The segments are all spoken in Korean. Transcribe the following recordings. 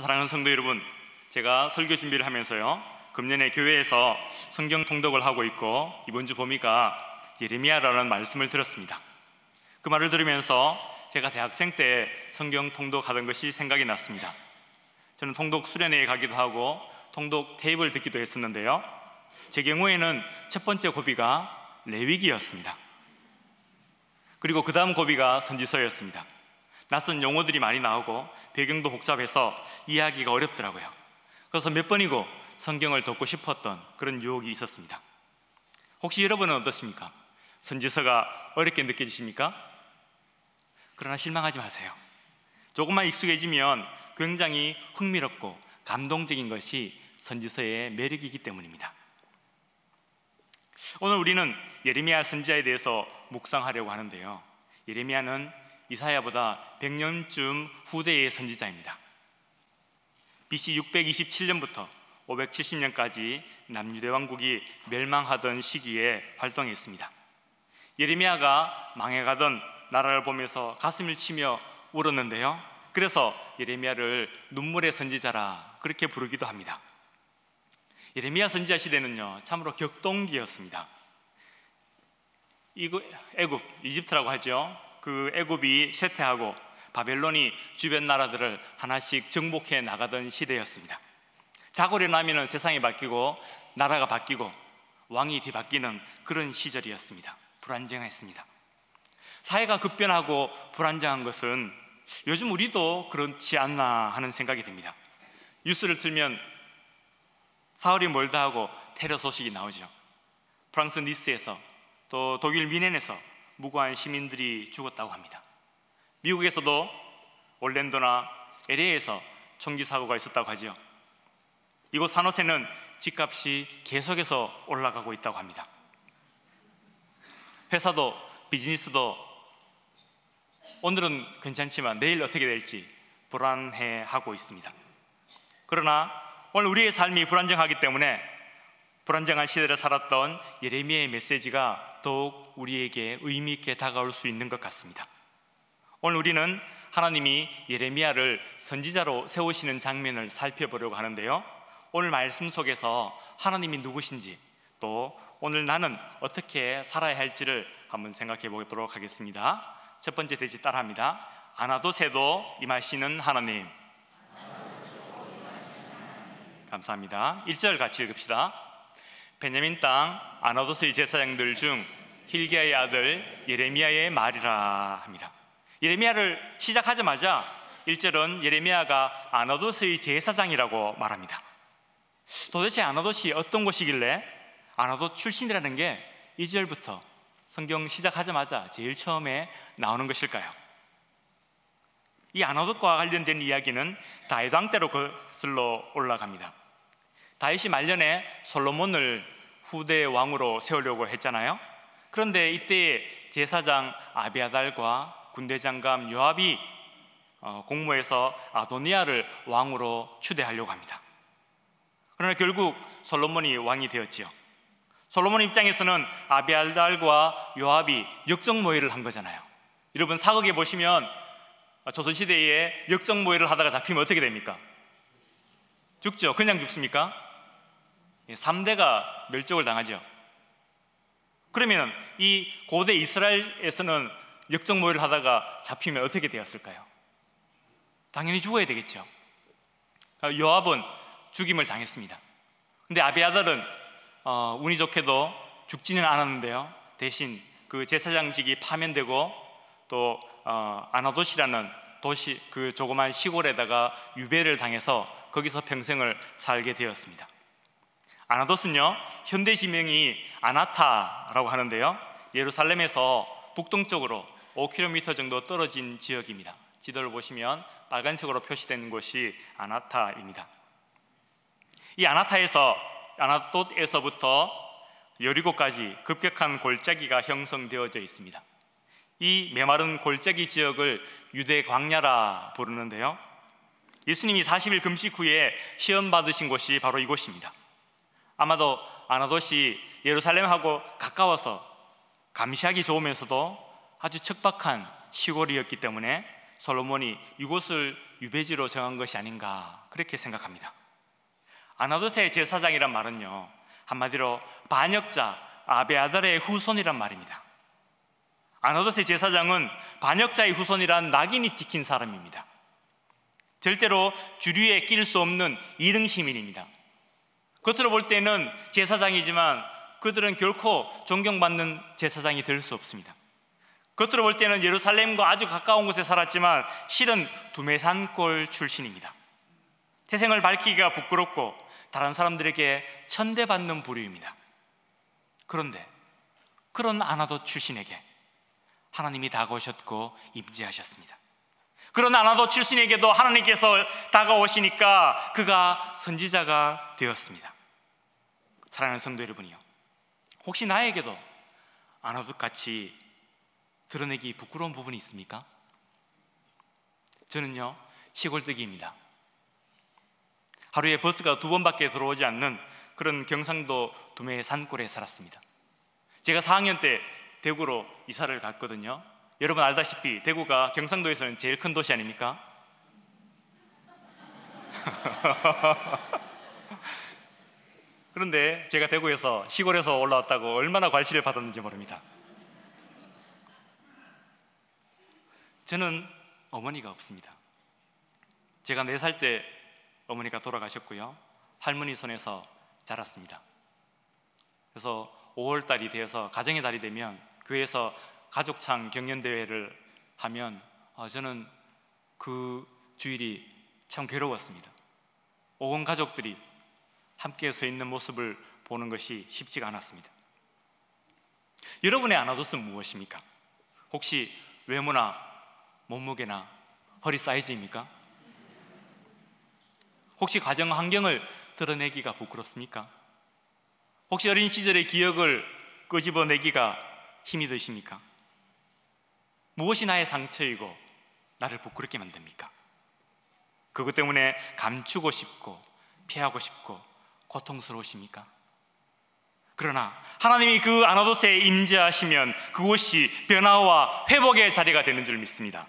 사랑하는 성도 여러분, 제가 설교 준비를 하면서요, 금년에 교회에서 성경 통독을 하고 있고 이번 주 범위가 예레미야라는 말씀을 들었습니다. 그 말을 들으면서 제가 대학생 때 성경 통독하던 것이 생각이 났습니다. 저는 통독 수련회에 가기도 하고 통독 테이프를 듣기도 했었는데요, 제 경우에는 첫 번째 고비가 레위기였습니다. 그리고 그 다음 고비가 선지서였습니다. 낯선 용어들이 많이 나오고 배경도 복잡해서 이해하기가 어렵더라고요. 그래서 몇 번이고 성경을 듣고 싶었던 그런 유혹이 있었습니다. 혹시 여러분은 어떻습니까? 선지서가 어렵게 느껴지십니까? 그러나 실망하지 마세요. 조금만 익숙해지면 굉장히 흥미롭고 감동적인 것이 선지서의 매력이기 때문입니다. 오늘 우리는 예레미야 선지자에 대해서 묵상하려고 하는데요, 예레미야는 이사야보다 100년쯤 후대의 선지자입니다. BC 627년부터 570년까지 남유대 왕국이 멸망하던 시기에 활동했습니다. 예레미야가 망해가던 나라를 보면서 가슴을 치며 울었는데요, 그래서 예레미야를 눈물의 선지자라 그렇게 부르기도 합니다. 예레미야 선지자 시대는요, 참으로 격동기였습니다. 애굽, 이집트라고 하죠. 그 애굽이 쇠퇴하고 바벨론이 주변 나라들을 하나씩 정복해 나가던 시대였습니다. 자고려 나면은 세상이 바뀌고 나라가 바뀌고 왕이 뒤바뀌는 그런 시절이었습니다. 불안정했습니다. 사회가 급변하고 불안정한 것은 요즘 우리도 그렇지 않나 하는 생각이 듭니다. 뉴스를 틀면 사흘이 멀다 하고 테러 소식이 나오죠. 프랑스 니스에서 또 독일 미넨에서 무고한 시민들이 죽었다고 합니다. 미국에서도 올랜도나 LA에서 총기 사고가 있었다고 하죠. 이곳 산호세는 집값이 계속해서 올라가고 있다고 합니다. 회사도 비즈니스도 오늘은 괜찮지만 내일 어떻게 될지 불안해하고 있습니다. 그러나 오늘 우리의 삶이 불안정하기 때문에 불안정한 시대를 살았던 예레미야의 메시지가 더욱 우리에게 의미 있게 다가올 수 있는 것 같습니다. 오늘 우리는 하나님이 예레미야를 선지자로 세우시는 장면을 살펴보려고 하는데요, 오늘 말씀 속에서 하나님이 누구신지, 또 오늘 나는 어떻게 살아야 할지를 한번 생각해 보도록 하겠습니다. 첫 번째 대지 따라합니다. 안아도 새도 임하시는 하나님. 감사합니다. 1절 같이 읽읍시다. 베냐민 땅 아나도스의 제사장들 중 hil기야의 아들 예레미야의 말이라 합니다. 예레미야를 시작하자마자 1절은 예레미야가 아나도스의 제사장이라고 말합니다. 도대체 아나도스이 어떤 곳이길래 아나도 출신이라는 게 2절부터 성경 시작하자마자 제일 처음에 나오는 것일까요? 이 아나돗과 관련된 이야기는 다윗 왕 때로 거슬러 올라갑니다. 다윗이 말년에 솔로몬을 후대 왕으로 세우려고 했잖아요. 그런데 이때 제사장 아비아달과 군대장감 요압이 공모해서 아도니아를 왕으로 추대하려고 합니다. 그러나 결국 솔로몬이 왕이 되었지요. 솔로몬 입장에서는 아비아달과 요압이 역적모의를 한 거잖아요. 여러분 사극에 보시면 조선시대에 역적모의를 하다가 잡히면 어떻게 됩니까? 죽죠. 그냥 죽습니까? 3대가 멸종을 당하죠. 그러면 이 고대 이스라엘에서는 역적모의를 하다가 잡히면 어떻게 되었을까요? 당연히 죽어야 되겠죠. 요압은 죽임을 당했습니다. 근데 아비아달은 운이 좋게도 죽지는 않았는데요, 대신 그 제사장직이 파면되고 또 아나돗이라는 도시, 그 조그만 시골에다가 유배를 당해서 거기서 평생을 살게 되었습니다. 아나돗은요, 현대 지명이 아나타라고 하는데요, 예루살렘에서 북동쪽으로 5km 정도 떨어진 지역입니다. 지도를 보시면 빨간색으로 표시된 곳이 아나타입니다. 이 아나돗에서부터 여리고까지 급격한 골짜기가 형성되어져 있습니다. 이 메마른 골짜기 지역을 유대 광야라 부르는데요, 예수님이 40일 금식 후에 시험 받으신 곳이 바로 이곳입니다. 아마도 아나돗이 예루살렘하고 가까워서 감시하기 좋으면서도 아주 척박한 시골이었기 때문에 솔로몬이 이곳을 유배지로 정한 것이 아닌가 그렇게 생각합니다. 아나도세 제사장이란 말은요, 한마디로 반역자 아베아달의 후손이란 말입니다. 아나도세 제사장은 반역자의 후손이란 낙인이 찍힌 사람입니다. 절대로 주류에 낄 수 없는 2등 시민입니다. 겉으로 볼 때는 제사장이지만 그들은 결코 존경받는 제사장이 될 수 없습니다. 겉으로 볼 때는 예루살렘과 아주 가까운 곳에 살았지만 실은 두메산골 출신입니다. 태생을 밝히기가 부끄럽고 다른 사람들에게 천대받는 부류입니다. 그런데 그런 아나도 출신에게 하나님이 다가오셨고 임재하셨습니다. 그런 아나도 출신에게도 하나님께서 다가오시니까 그가 선지자가 되었습니다. 사랑하는 성도 여러분이요, 혹시 나에게도 아나도같이 드러내기 부끄러운 부분이 있습니까? 저는요, 시골뜨기입니다. 하루에 버스가 2번밖에 들어오지 않는 그런 경상도 두메 산골에 살았습니다. 제가 4학년 때 대구로 이사를 갔거든요. 여러분 알다시피 대구가 경상도에서는 제일 큰 도시 아닙니까? 그런데 제가 대구에서 시골에서 올라왔다고 얼마나 괄시를 받았는지 모릅니다. 저는 어머니가 없습니다. 제가 4살 때 어머니가 돌아가셨고요, 할머니 손에서 자랐습니다. 그래서 5월달이 되어서 가정의 달이 되면 교회에서 가족창 경연대회를 하면 저는 그 주일이 참 괴로웠습니다. 온 가족들이 함께 서 있는 모습을 보는 것이 쉽지가 않았습니다. 여러분의 아나도스는 무엇입니까? 혹시 외모나 몸무게나 허리 사이즈입니까? 혹시 가정 환경을 드러내기가 부끄럽습니까? 혹시 어린 시절의 기억을 끄집어내기가 힘이 드십니까? 무엇이 나의 상처이고 나를 부끄럽게 만듭니까? 그것 때문에 감추고 싶고 피하고 싶고 고통스러우십니까? 그러나 하나님이 그 아나도스에 임재하시면 그곳이 변화와 회복의 자리가 되는 줄 믿습니다.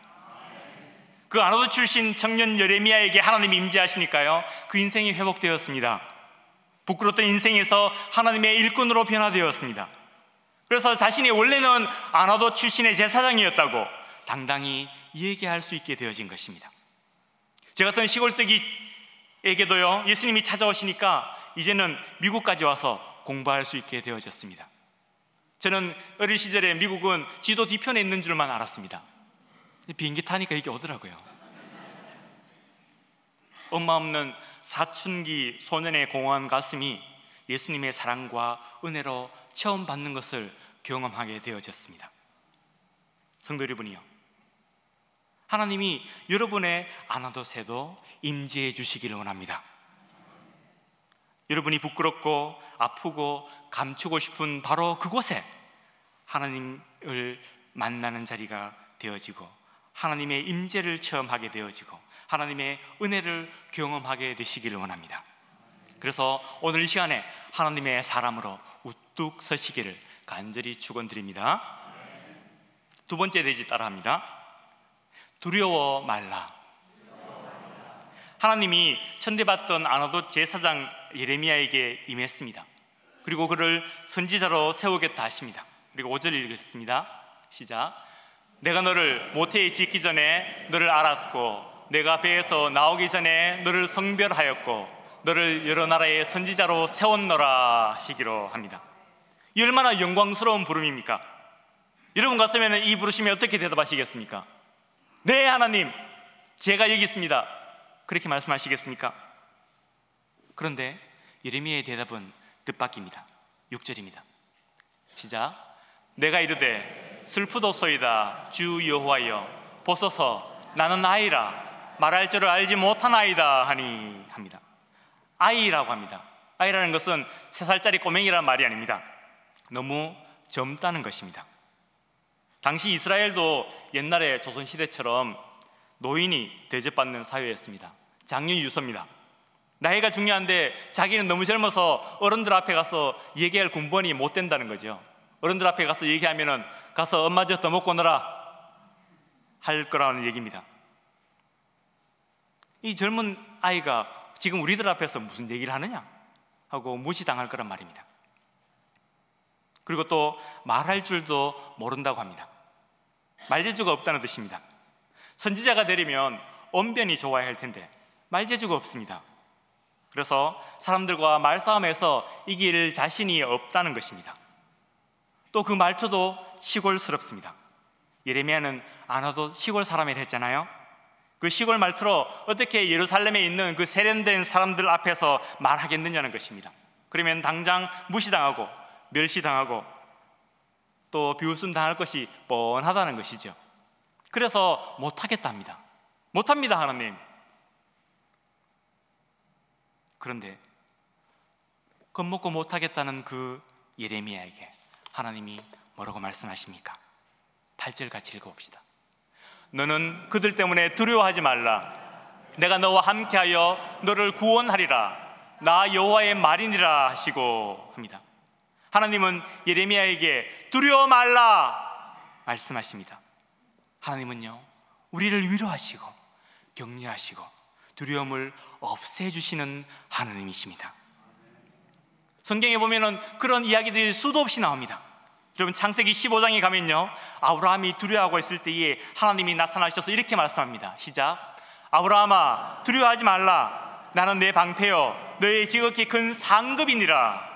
그 아나도 출신 청년 예레미야에게 하나님이 임재하시니까요, 그 인생이 회복되었습니다. 부끄러웠던 인생에서 하나님의 일꾼으로 변화되었습니다. 그래서 자신이 원래는 아나도 출신의 제사장이었다고 당당히 얘기할 수 있게 되어진 것입니다. 저 같은 시골뜨기에게도요, 예수님이 찾아오시니까 이제는 미국까지 와서 공부할 수 있게 되어졌습니다. 저는 어린 시절에 미국은 지도 뒤편에 있는 줄만 알았습니다. 비행기 타니까 이게 오더라고요. 엄마 없는 사춘기 소년의 공허한 가슴이 예수님의 사랑과 은혜로 처음 받는 것을 경험하게 되어졌습니다. 성도 여러분이요, 하나님이 여러분의 아나도세도 임재해 주시기를 원합니다. 여러분이 부끄럽고 아프고 감추고 싶은 바로 그곳에 하나님을 만나는 자리가 되어지고 하나님의 임재를 체험하게 되어지고 하나님의 은혜를 경험하게 되시기를 원합니다. 그래서 오늘 이 시간에 하나님의 사람으로 우뚝 서시기를 간절히 축원드립니다. 두 번째 대지 따라합니다. 두려워 말라. 하나님이 천대받던 아나도 제사장 예레미야에게 임했습니다. 그리고 그를 선지자로 세우겠다 하십니다. 그리고 5절 읽겠습니다. 시작. 내가 너를 모태에 짓기 전에 너를 알았고 내가 배에서 나오기 전에 너를 성별하였고 너를 여러 나라의 선지자로 세웠노라 하시기로 합니다. 이 얼마나 영광스러운 부름입니까? 여러분 같으면 이 부르심에 어떻게 대답하시겠습니까? 네 하나님, 제가 여기 있습니다, 그렇게 말씀하시겠습니까? 그런데 예레미야의 대답은 뜻밖입니다. 6절입니다. 시작. 내가 이르되 슬프도소이다 주 여호와여 보소서 나는 아이라 말할 줄을 알지 못하나이다 하니 합니다. 아이라고 합니다. 아이라는 것은 3살짜리 꼬맹이라는 말이 아닙니다. 너무 젊다는 것입니다. 당시 이스라엘도 옛날에 조선시대처럼 노인이 대접받는 사회였습니다. 장유유서입니다. 나이가 중요한데 자기는 너무 젊어서 어른들 앞에 가서 얘기할 군번이 못 된다는 거죠. 어른들 앞에 가서 얘기하면은 가서 엄마 저 더 먹고 놀아 할 거라는 얘기입니다. 이 젊은 아이가 지금 우리들 앞에서 무슨 얘기를 하느냐 하고 무시당할 거란 말입니다. 그리고 또 말할 줄도 모른다고 합니다. 말재주가 없다는 뜻입니다. 선지자가 되려면 언변이 좋아야 할 텐데 말재주가 없습니다. 그래서 사람들과 말싸움에서 이길 자신이 없다는 것입니다. 또 그 말투도 시골스럽습니다. 예레미야는 안 와도 시골 사람이라 했잖아요. 그 시골 말투로 어떻게 예루살렘에 있는 그 세련된 사람들 앞에서 말하겠느냐는 것입니다. 그러면 당장 무시당하고 멸시당하고 또 비웃음당할 것이 뻔하다는 것이죠. 그래서 못하겠다 합니다. 못합니다, 하나님. 그런데 겁먹고 못하겠다는 그 예레미야에게 하나님이 뭐라고 말씀하십니까? 8절 같이 읽어봅시다. 너는 그들 때문에 두려워하지 말라. 내가 너와 함께하여 너를 구원하리라. 나 여호와의 말이니라 하시고 합니다. 하나님은 예레미야에게 두려워 말라 말씀하십니다. 하나님은요, 우리를 위로하시고 격려하시고 두려움을 없애주시는 하나님이십니다. 성경에 보면은 그런 이야기들이 수도 없이 나옵니다. 여러분, 창세기 15장에 가면요, 아브라함이 두려워하고 있을 때에 하나님이 나타나셔서 이렇게 말씀합니다. 시작. 아브라함아, 두려워하지 말라. 나는 내 방패요 너의 지극히 큰 상급이니라.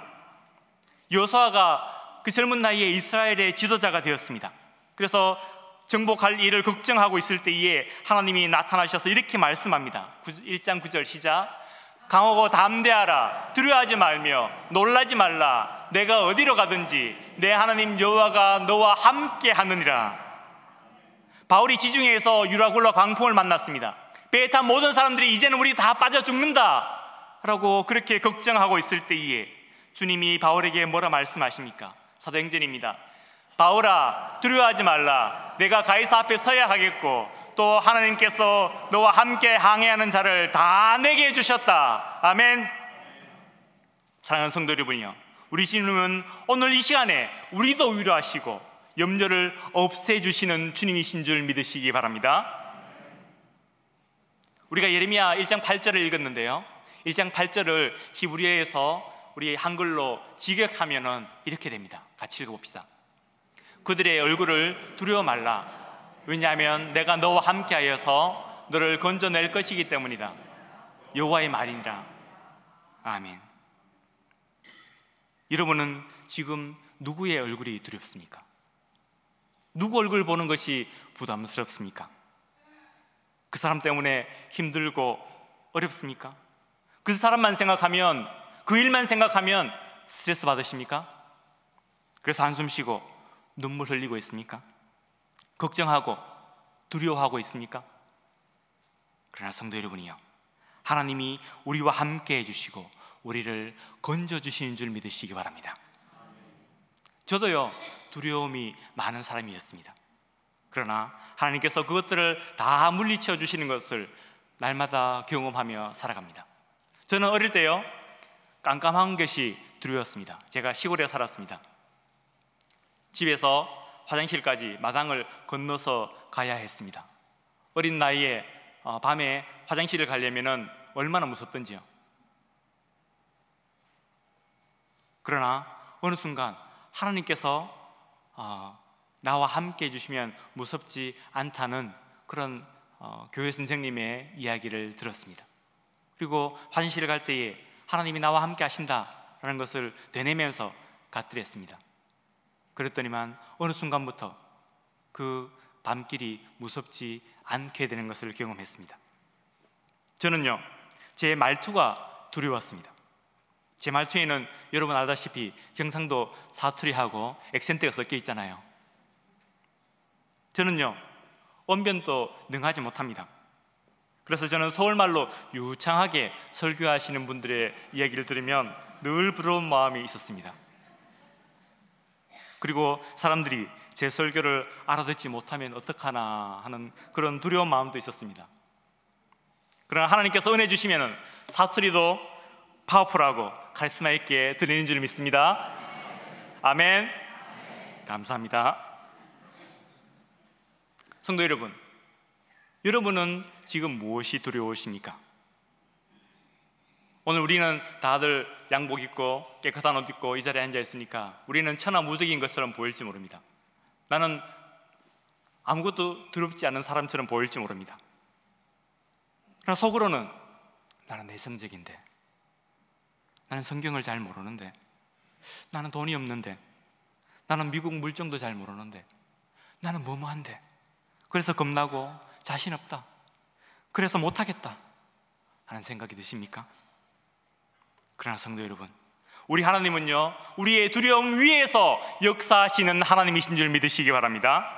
여호수아가 그 젊은 나이에 이스라엘의 지도자가 되었습니다. 그래서 정복할 일을 걱정하고 있을 때에 하나님이 나타나셔서 이렇게 말씀합니다. 1장 9절 시작. 강하고 담대하라. 두려워하지 말며 놀라지 말라. 내가 어디로 가든지 내 하나님 여호와가 너와 함께 하느니라. 바울이 지중해에서 유라굴라 광풍을 만났습니다. 배에 탄 모든 사람들이 이제는 우리 다 빠져 죽는다 라고 그렇게 걱정하고 있을 때에 주님이 바울에게 뭐라 말씀하십니까? 사도행전입니다. 바울아, 두려워하지 말라. 내가 가이사 앞에 서야 하겠고 또 하나님께서 너와 함께 항해하는 자를 다 내게 주셨다. 아멘. 사랑하는 성도 여러분이요, 우리 주님은 오늘 이 시간에 우리도 위로하시고 염려를 없애주시는 주님이신 줄 믿으시기 바랍니다. 우리가 예레미야 1장 8절을 읽었는데요, 1장 8절을 히브리어에서 우리 한글로 직역하면은 이렇게 됩니다. 같이 읽어봅시다. 그들의 얼굴을 두려워 말라. 왜냐하면 내가 너와 함께하여서 너를 건져낼 것이기 때문이다. 여호와의 말이니라. 아멘. 여러분은 지금 누구의 얼굴이 두렵습니까? 누구 얼굴 보는 것이 부담스럽습니까? 그 사람 때문에 힘들고 어렵습니까? 그 사람만 생각하면, 그 일만 생각하면 스트레스 받으십니까? 그래서 한숨 쉬고 눈물 흘리고 있습니까? 걱정하고 두려워하고 있습니까? 그러나 성도 여러분이요, 하나님이 우리와 함께 해주시고 우리를 건져주시는 줄 믿으시기 바랍니다. 저도요, 두려움이 많은 사람이었습니다. 그러나 하나님께서 그것들을 다 물리쳐 주시는 것을 날마다 경험하며 살아갑니다. 저는 어릴 때요, 깜깜한 것이 두려웠습니다. 제가 시골에 살았습니다. 집에서 화장실까지 마당을 건너서 가야 했습니다. 어린 나이에 밤에 화장실을 가려면 얼마나 무섭던지요. 그러나 어느 순간 하나님께서 나와 함께 해주시면 무섭지 않다는 그런 교회 선생님의 이야기를 들었습니다. 그리고 화장실을 갈 때에 하나님이 나와 함께 하신다라는 것을 되뇌면서 갔더랬습니다. 그랬더니만 어느 순간부터 그 밤길이 무섭지 않게 되는 것을 경험했습니다. 저는요, 제 말투가 두려웠습니다. 제 말투에는 여러분 알다시피 경상도 사투리하고 액센트가 섞여 있잖아요. 저는요, 언변도 능하지 못합니다. 그래서 저는 서울말로 유창하게 설교하시는 분들의 이야기를 들으면 늘 부러운 마음이 있었습니다. 그리고 사람들이 제 설교를 알아듣지 못하면 어떡하나 하는 그런 두려운 마음도 있었습니다. 그러나 하나님께서 은혜 주시면 사투리도 파워풀하고 카리스마 있게 들리는 줄 믿습니다. 아멘. 감사합니다. 성도 여러분, 여러분은 지금 무엇이 두려우십니까? 오늘 우리는 다들 양복 입고 깨끗한 옷 입고 이 자리에 앉아 있으니까 우리는 천하무적인 것처럼 보일지 모릅니다. 나는 아무것도 두렵지 않은 사람처럼 보일지 모릅니다. 그러나 속으로는 나는 내성적인데, 나는 성경을 잘 모르는데, 나는 돈이 없는데, 나는 미국 물정도 잘 모르는데, 나는 뭐뭐한데, 그래서 겁나고 자신 없다, 그래서 못하겠다 하는 생각이 드십니까? 그러나 성도 여러분, 우리 하나님은요, 우리의 두려움 위에서 역사하시는 하나님이신 줄 믿으시기 바랍니다.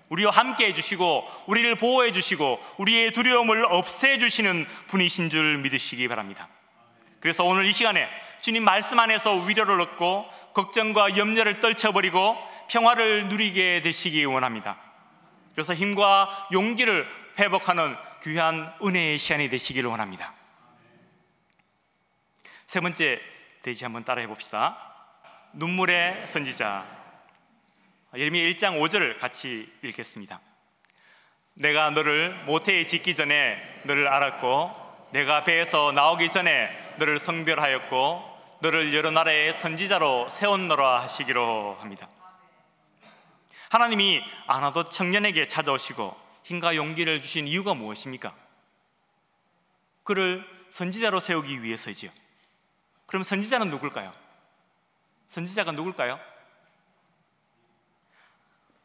우리와 함께 해주시고 우리를 보호해 주시고 우리의 두려움을 없애주시는 분이신 줄 믿으시기 바랍니다. 그래서 오늘 이 시간에 주님 말씀 안에서 위로를 얻고 걱정과 염려를 떨쳐버리고 평화를 누리게 되시기 원합니다. 그래서 힘과 용기를 회복하는 귀한 은혜의 시간이 되시기를 원합니다. 세 번째 대지 한번 따라해 봅시다. 눈물의 선지자. 예레미야 1장 5절을 같이 읽겠습니다. 내가 너를 모태에 짓기 전에 너를 알았고 내가 배에서 나오기 전에 너를 성별하였고 너를 여러 나라의 선지자로 세웠노라 하시기로 합니다. 하나님이 아나도 청년에게 찾아오시고 힘과 용기를 주신 이유가 무엇입니까? 그를 선지자로 세우기 위해서이지요. 그럼 선지자는 누굴까요? 선지자가 누굴까요?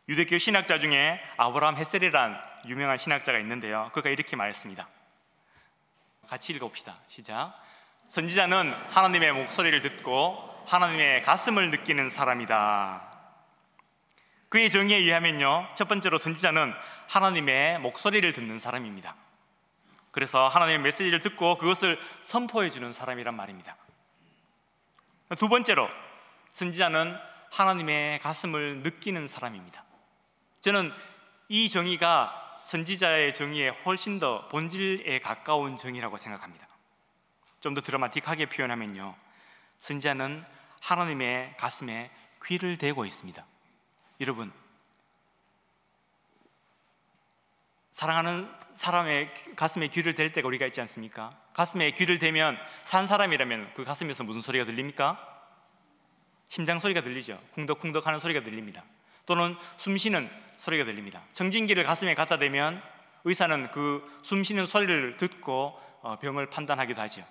유대교 신학자 중에 아브라함 헤셀이란 유명한 신학자가 있는데요, 그가 이렇게 말했습니다. 같이 읽어봅시다. 시작. 선지자는 하나님의 목소리를 듣고 하나님의 가슴을 느끼는 사람이다. 그의 정의에 의하면요, 첫 번째로 선지자는 하나님의 목소리를 듣는 사람입니다. 그래서 하나님의 메시지를 듣고 그것을 선포해 주는 사람이란 말입니다. 두 번째로 선지자는 하나님의 가슴을 느끼는 사람입니다. 저는 이 정의가 선지자의 정의에 훨씬 더 본질에 가까운 정의라고 생각합니다. 좀 더 드라마틱하게 표현하면요, 선지자는 하나님의 가슴에 귀를 대고 있습니다. 여러분, 사랑하는 사람의 가슴에 귀를 댈 때가 우리가 있지 않습니까? 가슴에 귀를 대면 산 사람이라면 그 가슴에서 무슨 소리가 들립니까? 심장 소리가 들리죠. 쿵덕쿵덕 하는 소리가 들립니다. 또는 숨쉬는 소리가 들립니다. 청진기를 가슴에 갖다 대면 의사는 그 숨쉬는 소리를 듣고 병을 판단하기도 하죠.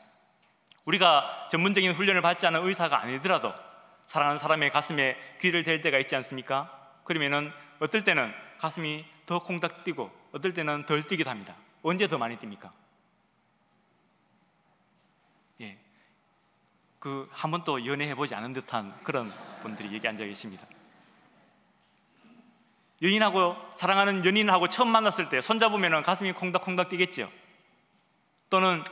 우리가 전문적인 훈련을 받지 않은 의사가 아니더라도 사랑하는 사람의 가슴에 귀를 댈 때가 있지 않습니까? 그러면은 어떨 때는 가슴이 더 콩닥 뛰고 어떨 때는 덜 뛰기도 합니다. 언제 더 많이 뜁니까? 예, 그 한 번도 연애해보지 않은 듯한 그런 분들이 여기 앉아 계십니다. 여인하고 사랑하는 연인하고 처음 만났을 때 손잡으면 가슴이 콩닥콩닥 뛰겠죠. 또는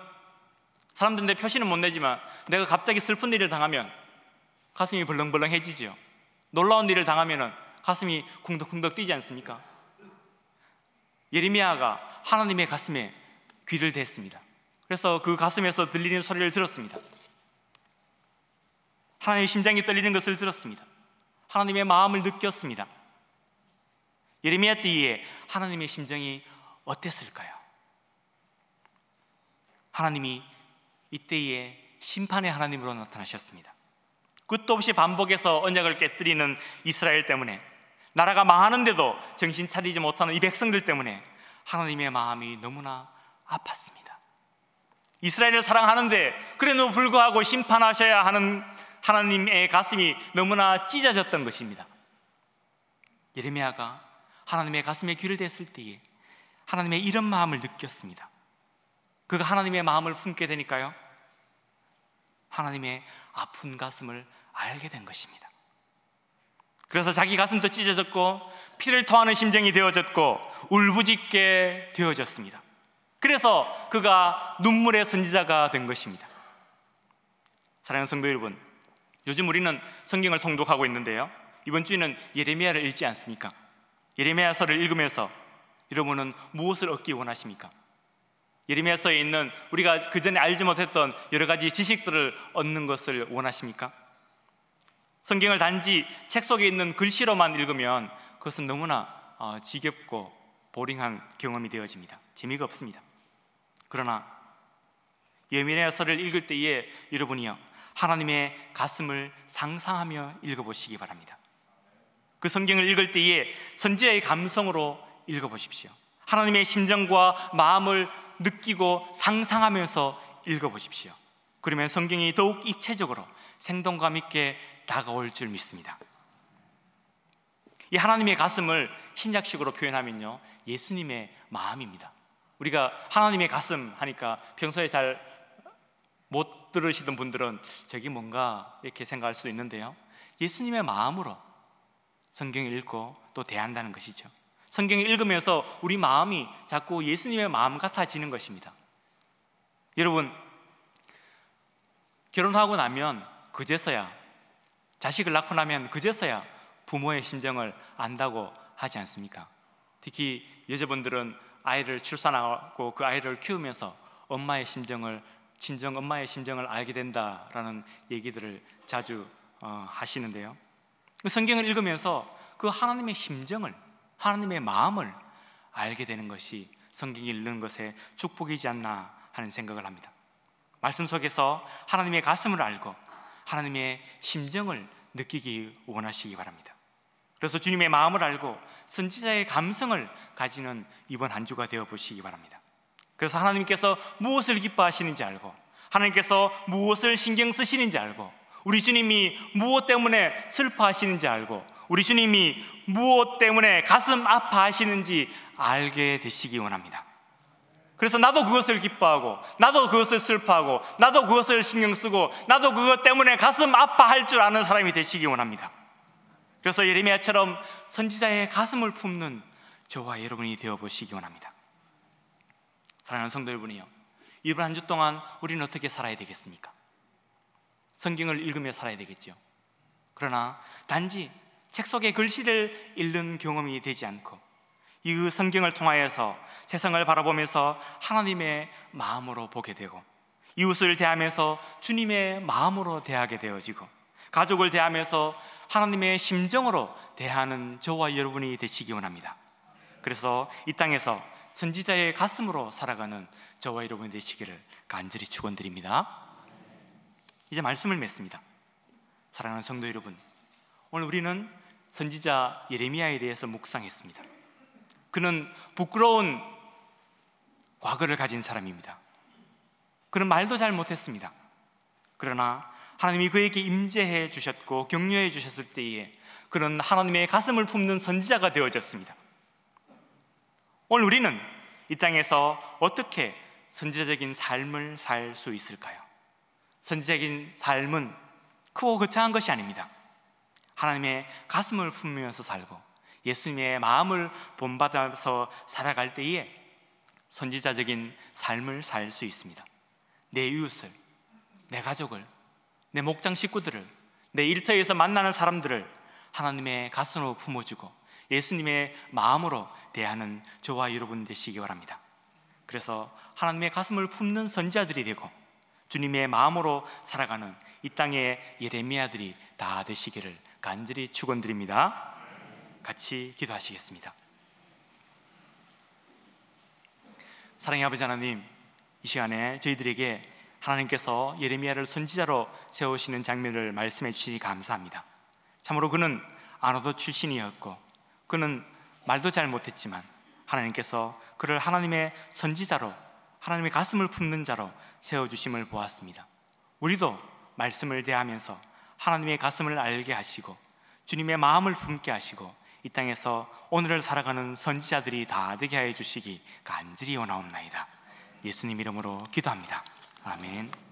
사람들인데 표시는 못 내지만 내가 갑자기 슬픈 일을 당하면 가슴이 벌렁벌렁해지죠. 놀라운 일을 당하면 가슴이 쿵덕쿵덕 뛰지 않습니까? 예레미야가 하나님의 가슴에 귀를 댔습니다. 그래서 그 가슴에서 들리는 소리를 들었습니다. 하나님의 심장이 떨리는 것을 들었습니다. 하나님의 마음을 느꼈습니다. 예레미야 때에 하나님의 심정이 어땠을까요? 하나님이 이때에 심판의 하나님으로 나타나셨습니다. 끝도 없이 반복해서 언약을 깨뜨리는 이스라엘 때문에, 나라가 망하는데도 정신 차리지 못하는 이 백성들 때문에 하나님의 마음이 너무나 아팠습니다. 이스라엘을 사랑하는데 그래도 불구하고 심판하셔야 하는 하나님의 가슴이 너무나 찢어졌던 것입니다. 예레미야가 하나님의 가슴에 귀를 댔을 때에 하나님의 이런 마음을 느꼈습니다. 그가 하나님의 마음을 품게 되니까요, 하나님의 아픈 가슴을 알게 된 것입니다. 그래서 자기 가슴도 찢어졌고 피를 토하는 심정이 되어졌고 울부짖게 되어졌습니다. 그래서 그가 눈물의 선지자가 된 것입니다. 사랑하는 성도 여러분, 요즘 우리는 성경을 통독하고 있는데요, 이번 주에는 예레미야를 읽지 않습니까? 예레미야서를 읽으면서 여러분은 무엇을 얻기 원하십니까? 예레미야서에 있는 우리가 그전에 알지 못했던 여러 가지 지식들을 얻는 것을 원하십니까? 성경을 단지 책 속에 있는 글씨로만 읽으면 그것은 너무나 지겹고 보링한 경험이 되어집니다. 재미가 없습니다. 그러나 예레미야서를 읽을 때에 여러분이요, 하나님의 가슴을 상상하며 읽어보시기 바랍니다. 그 성경을 읽을 때에 선지자의 감성으로 읽어보십시오. 하나님의 심정과 마음을 느끼고 상상하면서 읽어보십시오. 그러면 성경이 더욱 입체적으로 생동감 있게 다가올 줄 믿습니다. 이 하나님의 가슴을 신약식으로 표현하면요, 예수님의 마음입니다. 우리가 하나님의 가슴 하니까 평소에 잘 못 들으시던 분들은 저기 뭔가 이렇게 생각할 수도 있는데요, 예수님의 마음으로 성경을 읽고 또 대한다는 것이죠. 성경을 읽으면서 우리 마음이 자꾸 예수님의 마음 같아지는 것입니다. 여러분, 결혼하고 나면 그제서야, 자식을 낳고 나면 그제서야 부모의 심정을 안다고 하지 않습니까? 특히 여자분들은 아이를 출산하고 그 아이를 키우면서 엄마의 심정을, 친정 엄마의 심정을 알게 된다라는 얘기들을 자주 하시는데요, 성경을 읽으면서 그 하나님의 심정을, 하나님의 마음을 알게 되는 것이 성경을 읽는 것의 축복이지 않나 하는 생각을 합니다. 말씀 속에서 하나님의 가슴을 알고 하나님의 심정을 느끼기 원하시기 바랍니다. 그래서 주님의 마음을 알고 선지자의 감성을 가지는 이번 한 주가 되어 보시기 바랍니다. 그래서 하나님께서 무엇을 기뻐하시는지 알고, 하나님께서 무엇을 신경 쓰시는지 알고, 우리 주님이 무엇 때문에 슬퍼하시는지 알고, 우리 주님이 무엇 때문에 가슴 아파하시는지 알게 되시기 원합니다. 그래서 나도 그것을 기뻐하고, 나도 그것을 슬퍼하고, 나도 그것을 신경 쓰고, 나도 그것 때문에 가슴 아파할 줄 아는 사람이 되시기 원합니다. 그래서 예레미야처럼 선지자의 가슴을 품는 저와 여러분이 되어보시기 원합니다. 사랑하는 성도 여러분이요, 이번 한 주 동안 우리는 어떻게 살아야 되겠습니까? 성경을 읽으며 살아야 되겠죠. 그러나 단지 책 속의 글씨를 읽는 경험이 되지 않고 이 성경을 통하여서 세상을 바라보면서 하나님의 마음으로 보게 되고, 이웃을 대하면서 주님의 마음으로 대하게 되어지고, 가족을 대하면서 하나님의 심정으로 대하는 저와 여러분이 되시기 원합니다. 그래서 이 땅에서 선지자의 가슴으로 살아가는 저와 여러분이 되시기를 간절히 축원드립니다. 이제 말씀을 맺습니다. 사랑하는 성도 여러분, 오늘 우리는 선지자 예레미야에 대해서 묵상했습니다. 그는 부끄러운 과거를 가진 사람입니다. 그는 말도 잘 못했습니다. 그러나 하나님이 그에게 임재해 주셨고 격려해 주셨을 때에 그는 하나님의 가슴을 품는 선지자가 되어졌습니다. 오늘 우리는 이 땅에서 어떻게 선지자적인 삶을 살 수 있을까요? 선지자적인 삶은 크고 거창한 것이 아닙니다. 하나님의 가슴을 품으면서 살고 예수님의 마음을 본받아서 살아갈 때에 선지자적인 삶을 살 수 있습니다. 내 이웃을, 내 가족을, 내 목장 식구들을, 내 일터에서 만나는 사람들을 하나님의 가슴으로 품어주고 예수님의 마음으로 대하는 저와 여러분 되시기 바랍니다. 그래서 하나님의 가슴을 품는 선지자들이 되고 주님의 마음으로 살아가는 이 땅의 예레미야들이 다 되시기를 간절히 축원드립니다. 같이 기도하시겠습니다. 사랑의 아버지 하나님, 이 시간에 저희들에게 하나님께서 예레미야를 선지자로 세우시는 장면을 말씀해 주시니 감사합니다. 참으로 그는 안호도 출신이었고 그는 말도 잘 못했지만 하나님께서 그를 하나님의 선지자로, 하나님의 가슴을 품는 자로 세워주심을 보았습니다. 우리도 말씀을 대하면서 하나님의 가슴을 알게 하시고 주님의 마음을 품게 하시고 이 땅에서 오늘을 살아가는 선지자들이 다 되게 하여 주시기 간절히 원하옵나이다. 예수님 이름으로 기도합니다. 아멘.